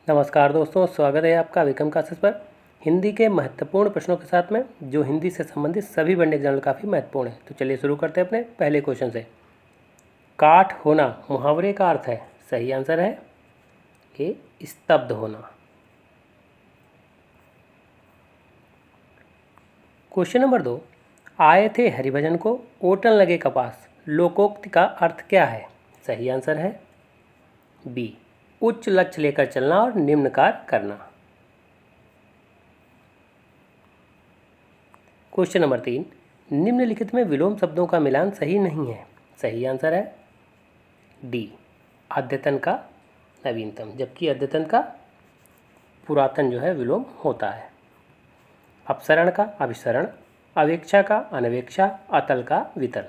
नमस्कार दोस्तों, स्वागत है आपका विक्रम क्लासेस पर। हिंदी के महत्वपूर्ण प्रश्नों के साथ में जो हिंदी से संबंधित सभी वन एग्जाम काफ़ी महत्वपूर्ण है। तो चलिए शुरू करते हैं अपने पहले क्वेश्चन से। काठ होना मुहावरे का अर्थ है, सही आंसर है ए स्तब्ध होना। क्वेश्चन नंबर 2, आए थे हरिभजन को ओटन लगे कपास, लोकोक्ति का अर्थ क्या है? सही आंसर है बी उच्च लक्ष्य लेकर चलना और निम्न कार्य करना। क्वेश्चन नंबर 3, निम्नलिखित में विलोम शब्दों का मिलान सही नहीं है। सही आंसर है डी अद्यतन का नवीनतम, जबकि अद्यतन का पुरातन जो है विलोम होता है। अपसरण का अभिसरण, अवेक्षा का अनवेक्षा, अतल का वितल।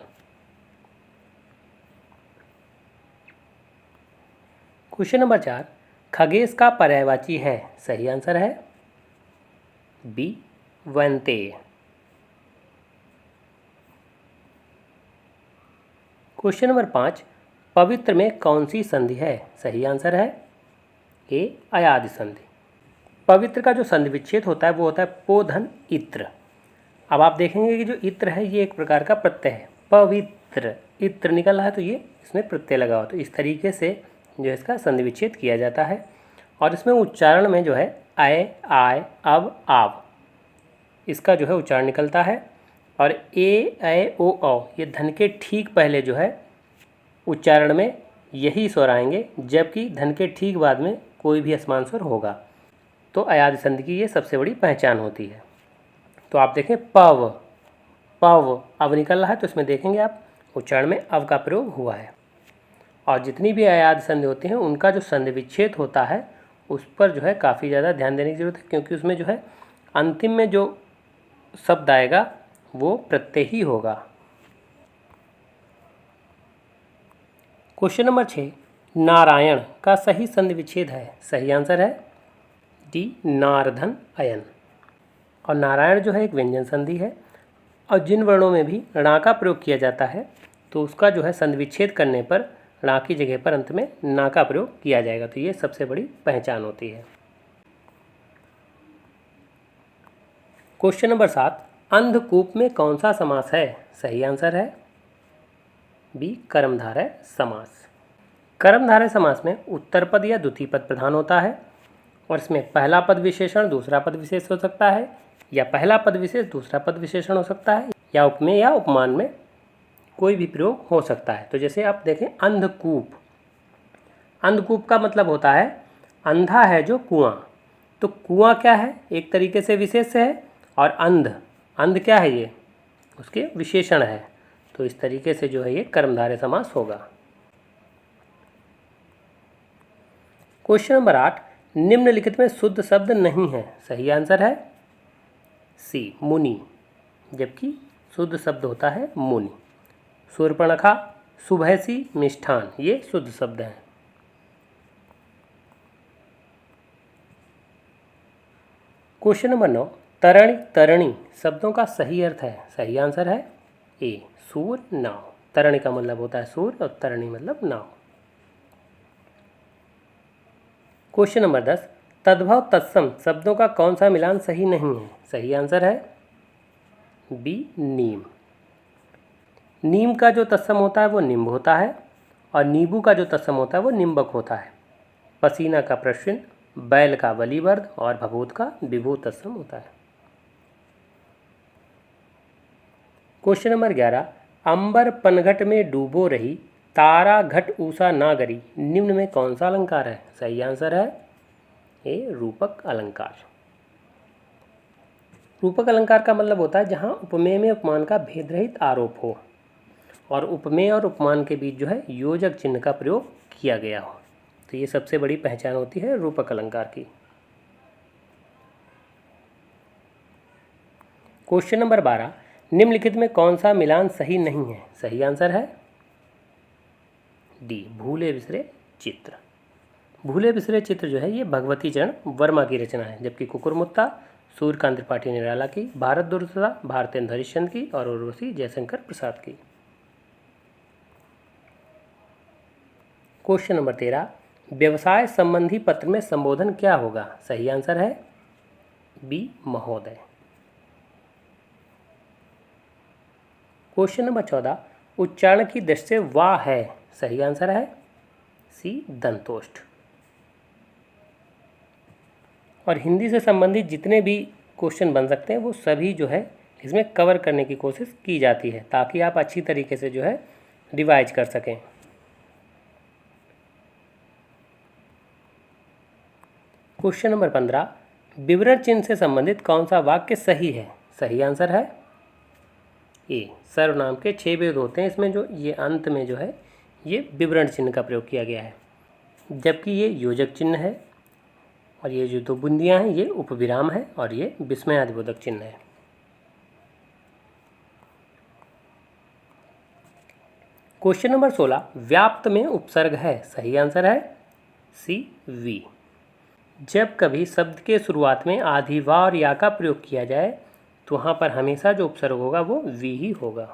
क्वेश्चन नंबर 4, खगेश का पर्यायवाची है। सही आंसर है बी वन्तेय। क्वेश्चन नंबर 5, पवित्र में कौन सी संधि है? सही आंसर है ए अयादि संधि। पवित्र का जो संधि विच्छेद होता है वो होता है पोधन इत्र। अब आप देखेंगे कि जो इत्र है ये एक प्रकार का प्रत्यय है। पवित्र इत्र निकल रहा है तो ये इसमें प्रत्यय लगा हुआ, तो इस तरीके से जो इसका संधि विच्छेद किया जाता है। और इसमें उच्चारण में जो है आय आय अब आव इसका जो है उच्चारण निकलता है। और ए ऐ ओ औ ये धन के ठीक पहले जो है उच्चारण में यही स्वर आएंगे, जबकि धन के ठीक बाद में कोई भी असमान स्वर होगा। तो अयादि संधि की ये सबसे बड़ी पहचान होती है। तो आप देखें पव पव अब निकल रहा है, तो इसमें देखेंगे आप उच्चारण में अव का प्रयोग हुआ है। और जितनी भी अयादि संधि होती हैं उनका जो संधि विच्छेद होता है उस पर जो है काफ़ी ज़्यादा ध्यान देने की जरूरत है, क्योंकि उसमें जो है अंतिम में जो शब्द आएगा वो प्रत्यय ही होगा। क्वेश्चन नंबर 6, नारायण का सही संधि विच्छेद है। सही आंसर है डी नारधन अयन। और नारायण जो है एक व्यंजन संधि है, और जिन वर्णों में भी णा का प्रयोग किया जाता है तो उसका जो है संधि विच्छेद करने पर णा की जगह पर अंत में ना का प्रयोग किया जाएगा। तो ये सबसे बड़ी पहचान होती है। क्वेश्चन नंबर 7, अंधकूप में कौन सा समास है? सही आंसर है बी कर्मधारय समास। कर्मधारय समास में उत्तर पद या द्वितीय पद प्रधान होता है, और इसमें पहला पद विशेषण दूसरा पद विशेष हो सकता है, या पहला पद विशेष दूसरा पद विशेषण हो सकता है, या उपमेय या उपमान में कोई भी प्रयोग हो सकता है। तो जैसे आप देखें अंधकूप, अंधकूप का मतलब होता है अंधा है जो कुआं। तो कुआं क्या है? एक तरीके से विशेष है, और अंध अंध क्या है? ये उसके विशेषण है। तो इस तरीके से जो है ये कर्मधारय समास होगा। क्वेश्चन नंबर 8, निम्नलिखित में शुद्ध शब्द नहीं है। सही आंसर है सी मुनि, जबकि शुद्ध शब्द होता है मुनि। शूर्पणखा, सुभैसी, मिष्ठान ये शुद्ध शब्द हैं। क्वेश्चन नंबर 9, तरणी तरणी शब्दों का सही अर्थ है। सही आंसर है ए सूर नाव। तरणी का मतलब होता है सूर और तरणी मतलब नाव। क्वेश्चन नंबर 10, तद्भव तत्सम शब्दों का कौन सा मिलान सही नहीं है? सही आंसर है बी नीम। नीम का जो तत्सम होता है वो निम्ब होता है, और नींबू का जो तत्सम होता है वो निम्बक होता है। पसीना का प्रश्न, बैल का बलिवर्द, और भभूत का विभू तत्सम होता है। क्वेश्चन नंबर 11, अंबर पनघट में डूबो रही, तारा घट ऊषा ना गरी, निम्न में कौन सा अलंकार है? सही आंसर है ए रूपक अलंकार। रूपक अलंकार का मतलब होता है जहाँ उपमेय में उपमान का भेद रहित आरोप हो, और उपमेय और उपमान के बीच जो है योजक चिन्ह का प्रयोग किया गया हो। तो ये सबसे बड़ी पहचान होती है रूपक अलंकार की। क्वेश्चन नंबर 12, निम्नलिखित में कौन सा मिलान सही नहीं है? सही आंसर है डी भूले बिसरे चित्र। भूले बिसरे चित्र जो है ये भगवती चरण वर्मा की रचना है, जबकि कुकुरमुत्ता सूर्यकांत त्रिपाठी निराला की, भारत दुर्दशा भारतेंदु हरिश्चंद्र की, और उर्वशी जयशंकर प्रसाद की। क्वेश्चन नंबर 13, व्यवसाय संबंधी पत्र में संबोधन क्या होगा? सही आंसर है बी महोदय। क्वेश्चन नंबर 14, उच्चारण की दृष्टि से वाह है। सही आंसर है सी दंतोष्ठ। और हिंदी से संबंधित जितने भी क्वेश्चन बन सकते हैं वो सभी जो है इसमें कवर करने की कोशिश की जाती है ताकि आप अच्छी तरीके से जो है रिवाइज कर सकें। क्वेश्चन नंबर 15, विवरण चिन्ह से संबंधित कौन सा वाक्य सही है? सही आंसर है ए सर्वनाम के 6 भेद होते हैं, इसमें जो ये अंत में जो है ये विवरण चिन्ह का प्रयोग किया गया है, जबकि ये योजक चिन्ह है और ये जो 2 बिंदियां हैं ये उपविराम है और ये विस्मयादिबोधक चिन्ह है। क्वेश्चन नंबर 16, व्याप्त में उपसर्ग है। सही आंसर है सी वी। जब कभी शब्द के शुरुआत में आदि वा और या का प्रयोग किया जाए तो वहाँ पर हमेशा जो उपसर्ग होगा वो वी ही होगा।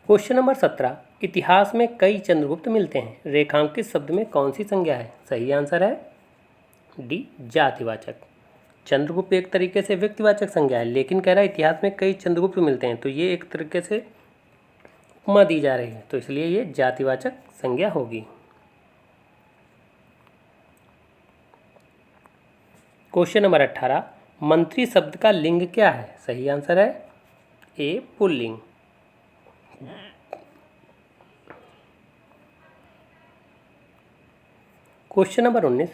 क्वेश्चन नंबर 17, इतिहास में कई चंद्रगुप्त मिलते हैं, रेखांकित शब्द में कौन सी संज्ञा है? सही आंसर है डी जातिवाचक। चंद्रगुप्त एक तरीके से व्यक्तिवाचक संज्ञा है, लेकिन कह रहा है इतिहास में कई चंद्रगुप्त मिलते हैं, तो ये एक तरीके से उपमा दी जा रही है, तो इसलिए ये जातिवाचक संज्ञा होगी। क्वेश्चन नंबर 18, मंत्री शब्द का लिंग क्या है? सही आंसर है ए पुल्लिंग। क्वेश्चन नंबर 19,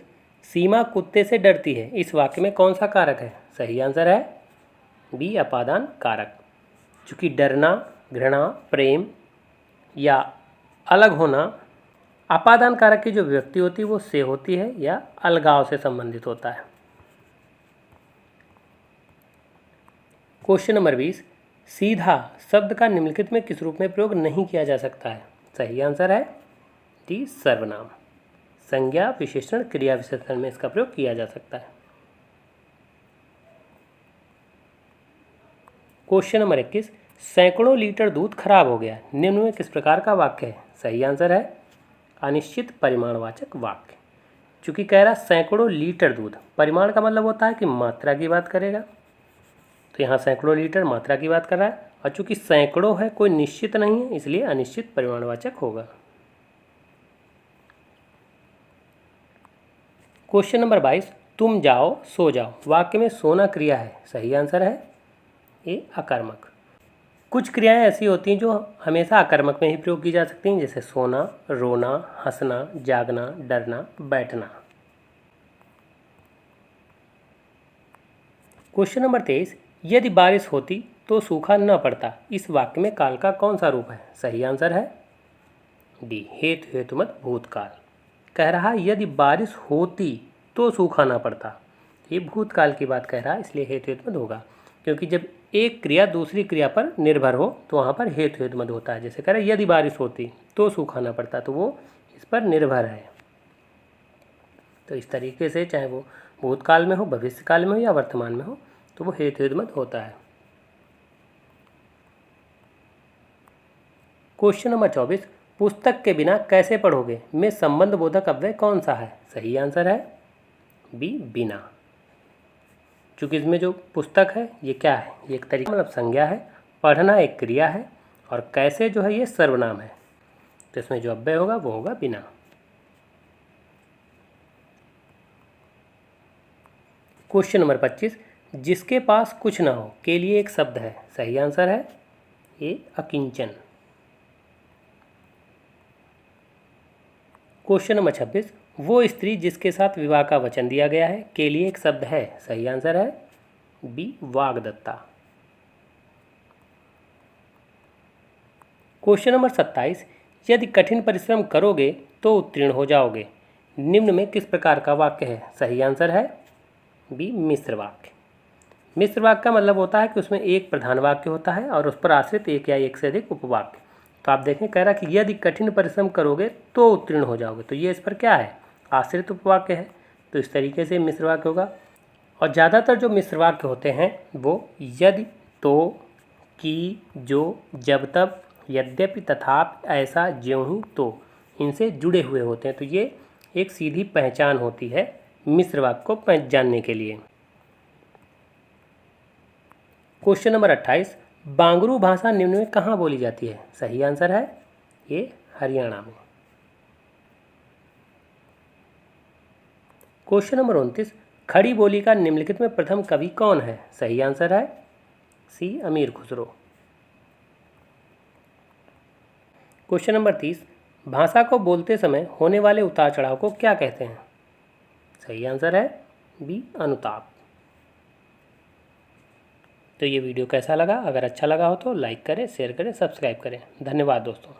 सीमा कुत्ते से डरती है, इस वाक्य में कौन सा कारक है? सही आंसर है बी अपादान कारक। चूँकि डरना, घृणा, प्रेम या अलग होना अपादान कारक की जो व्यक्ति होती है वो से होती है या अलगाव से संबंधित होता है। क्वेश्चन नंबर 20, सीधा शब्द का निम्नलिखित में किस रूप में प्रयोग नहीं किया जा सकता है? सही आंसर है डी सर्वनाम। संज्ञा, विशेषण, क्रिया विशेषण में इसका प्रयोग किया जा सकता है। क्वेश्चन नंबर 21, सैकड़ों लीटर दूध खराब हो गया, निम्न में किस प्रकार का वाक्य है? सही आंसर है अनिश्चित परिमाणवाचक वाक्य। चूंकि कह रहा सैकड़ों लीटर दूध, परिमाण का मतलब होता है कि मात्रा की बात करेगा, तो यहाँ सैकड़ों लीटर मात्रा की बात कर रहा है, और चूंकि सैकड़ों है कोई निश्चित नहीं है इसलिए अनिश्चित परिमाणवाचक होगा। क्वेश्चन नंबर 22, तुम जाओ सो जाओ, वाक्य में सोना क्रिया है। सही आंसर है ए अकर्मक। कुछ क्रियाएं ऐसी होती हैं जो हमेशा अकर्मक में ही प्रयोग की जा सकती हैं, जैसे सोना, रोना, हंसना, जागना, डरना, बैठना। क्वेश्चन नंबर 23, यदि बारिश होती तो सूखा न पड़ता, इस वाक्य में काल का कौन सा रूप है? सही आंसर है डी हेतु हेतुमत भूतकाल। कह रहा यदि बारिश होती तो सूखा ना पड़ता, ये भूतकाल की बात कह रहा है इसलिए हेतु हेतुमत होगा, क्योंकि जब एक क्रिया दूसरी क्रिया पर निर्भर हो तो वहाँ पर हेतु हेतुमत होता है। जैसे कह रहा है यदि बारिश होती तो सूखा ना पड़ता, तो वो इस पर निर्भर है। तो इस तरीके से चाहे वो भूतकाल में हो, भविष्यकाल में हो या वर्तमान में हो, तो वो हेतु हेतुमत होता है। क्वेश्चन नंबर 24, पुस्तक के बिना कैसे पढ़ोगे में संबंध बोधक अव्यय कौन सा है? सही आंसर है बी बिना। चूँकि इसमें जो पुस्तक है ये क्या है, ये एक तरीका मतलब संज्ञा है, पढ़ना एक क्रिया है, और कैसे जो है ये सर्वनाम है, तो इसमें जो अव्यय होगा वो होगा बिना। क्वेश्चन नंबर 25, जिसके पास कुछ ना हो के लिए एक शब्द है। सही आंसर है ए अकिंचन। क्वेश्चन नंबर 26, वो स्त्री जिसके साथ विवाह का वचन दिया गया है के लिए एक शब्द है। सही आंसर है बी वाग्दत्ता। क्वेश्चन नंबर 27, यदि कठिन परिश्रम करोगे तो उत्तीर्ण हो जाओगे, निम्न में किस प्रकार का वाक्य है? सही आंसर है बी मिश्र वाक्य। मिश्र वाक्य का मतलब होता है कि उसमें एक प्रधान वाक्य होता है और उस पर आश्रित एक या एक से अधिक उपवाक्य। तो आप देखें कह रहा कि यदि कठिन परिश्रम करोगे तो उत्तीर्ण हो जाओगे, तो ये इस पर क्या है? आश्रित उपवाक्य है, तो इस तरीके से मिश्र वाक्य होगा। और ज़्यादातर जो मिश्र वाक्य होते हैं वो यदि, तो, कि, जो, जब, तब यद्यपि, तथापि, ऐसा, ज्यों ही, तो इनसे जुड़े हुए होते हैं। तो ये एक सीधी पहचान होती है मिश्र वाक्य को पहचानने के लिए। क्वेश्चन नंबर 28, बांगरू भाषा निम्न में कहाँ बोली जाती है? सही आंसर है ये हरियाणा में। क्वेश्चन नंबर 29, खड़ी बोली का निम्नलिखित में प्रथम कवि कौन है? सही आंसर है सी अमीर खुसरो। क्वेश्चन नंबर 30, भाषा को बोलते समय होने वाले उतार चढ़ाव को क्या कहते हैं? सही आंसर है बी अनुताप। तो ये वीडियो कैसा लगा? अगर अच्छा लगा हो तो लाइक करें, शेयर करें, सब्सक्राइब करें। धन्यवाद दोस्तों।